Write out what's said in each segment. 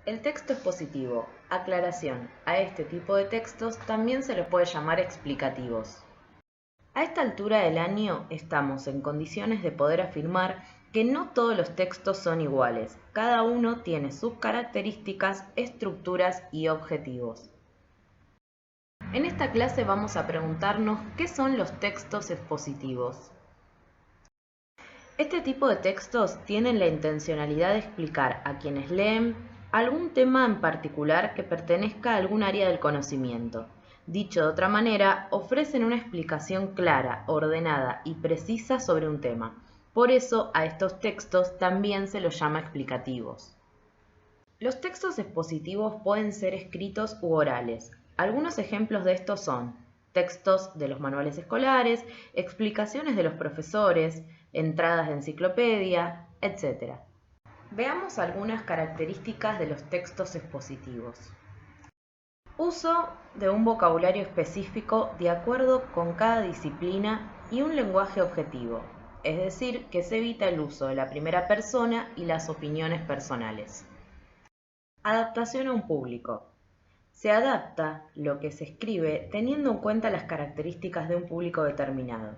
El texto expositivo, aclaración, a este tipo de textos también se les puede llamar explicativos. A esta altura del año estamos en condiciones de poder afirmar que no todos los textos son iguales, cada uno tiene sus características, estructuras y objetivos. En esta clase vamos a preguntarnos qué son los textos expositivos. Este tipo de textos tienen la intencionalidad de explicar a quienes leen algún tema en particular que pertenezca a algún área del conocimiento. Dicho de otra manera, ofrecen una explicación clara, ordenada y precisa sobre un tema. Por eso a estos textos también se los llama explicativos. Los textos expositivos pueden ser escritos u orales. Algunos ejemplos de estos son textos de los manuales escolares, explicaciones de los profesores, entradas de enciclopedia, etc. Veamos algunas características de los textos expositivos. Uso de un vocabulario específico de acuerdo con cada disciplina y un lenguaje objetivo, es decir, que se evita el uso de la primera persona y las opiniones personales. Adaptación a un público. Se adapta lo que se escribe teniendo en cuenta las características de un público determinado.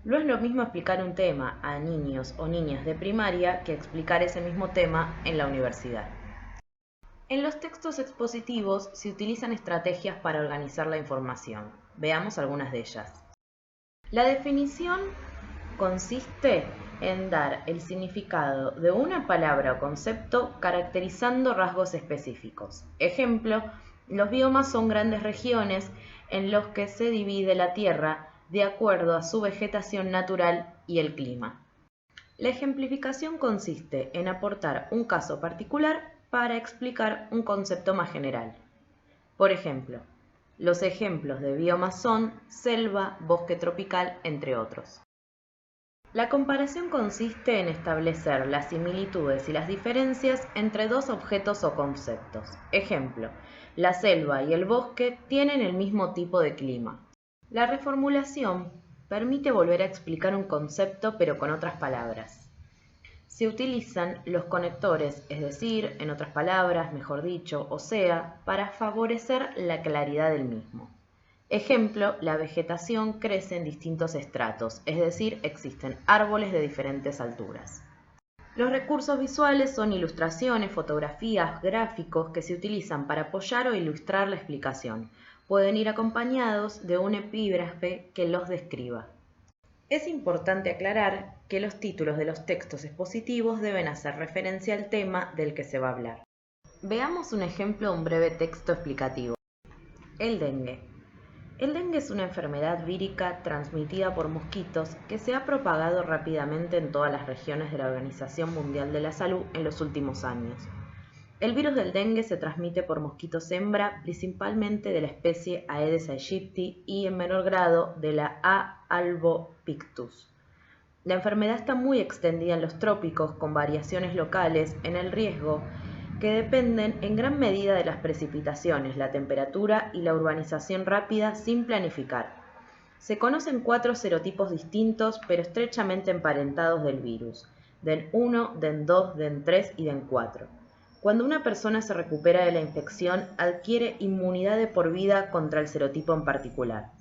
No es lo mismo explicar un tema a niños o niñas de primaria que explicar ese mismo tema en la universidad. En los textos expositivos se utilizan estrategias para organizar la información. Veamos algunas de ellas. La definición consiste en dar el significado de una palabra o concepto caracterizando rasgos específicos. Ejemplo, los biomas son grandes regiones en los que se divide la Tierra de acuerdo a su vegetación natural y el clima. La ejemplificación consiste en aportar un caso particular para explicar un concepto más general. Por ejemplo, los ejemplos de biomas son selva, bosque tropical, entre otros. La comparación consiste en establecer las similitudes y las diferencias entre dos objetos o conceptos. Ejemplo, la selva y el bosque tienen el mismo tipo de clima. La reformulación permite volver a explicar un concepto pero con otras palabras. Se utilizan los conectores, es decir, en otras palabras, mejor dicho, o sea, para favorecer la claridad del mismo. Ejemplo, la vegetación crece en distintos estratos, es decir, existen árboles de diferentes alturas. Los recursos visuales son ilustraciones, fotografías, gráficos que se utilizan para apoyar o ilustrar la explicación. Pueden ir acompañados de un epígrafe que los describa. Es importante aclarar que los títulos de los textos expositivos deben hacer referencia al tema del que se va a hablar. Veamos un ejemplo de un breve texto explicativo. El dengue. El dengue es una enfermedad vírica transmitida por mosquitos que se ha propagado rápidamente en todas las regiones de la Organización Mundial de la Salud en los últimos años. El virus del dengue se transmite por mosquitos hembra, principalmente de la especie Aedes aegypti y en menor grado de la A. albopictus. La enfermedad está muy extendida en los trópicos con variaciones locales en el riesgo que dependen en gran medida de las precipitaciones, la temperatura y la urbanización rápida sin planificar. Se conocen 4 serotipos distintos pero estrechamente emparentados del virus, DEN 1, DEN 2, DEN 3 y DEN 4. Cuando una persona se recupera de la infección, adquiere inmunidad de por vida contra el serotipo en particular.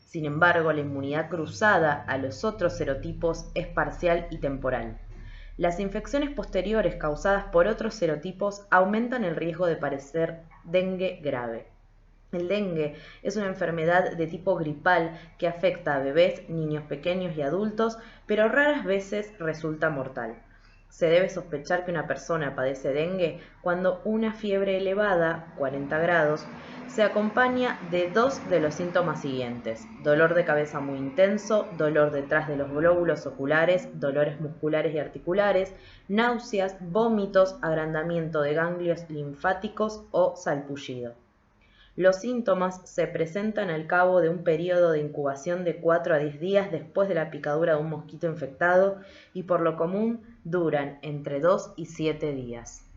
Sin embargo, la inmunidad cruzada a los otros serotipos es parcial y temporal. Las infecciones posteriores causadas por otros serotipos aumentan el riesgo de padecer dengue grave. El dengue es una enfermedad de tipo gripal que afecta a bebés, niños pequeños y adultos, pero raras veces resulta mortal. Se debe sospechar que una persona padece dengue cuando una fiebre elevada, 40 grados, se acompaña de 2 de los síntomas siguientes: dolor de cabeza muy intenso, dolor detrás de los glóbulos oculares, dolores musculares y articulares, náuseas, vómitos, agrandamiento de ganglios linfáticos o salpullido. Los síntomas se presentan al cabo de un periodo de incubación de 4 a 10 días después de la picadura de un mosquito infectado y por lo común duran entre 2 y 7 días.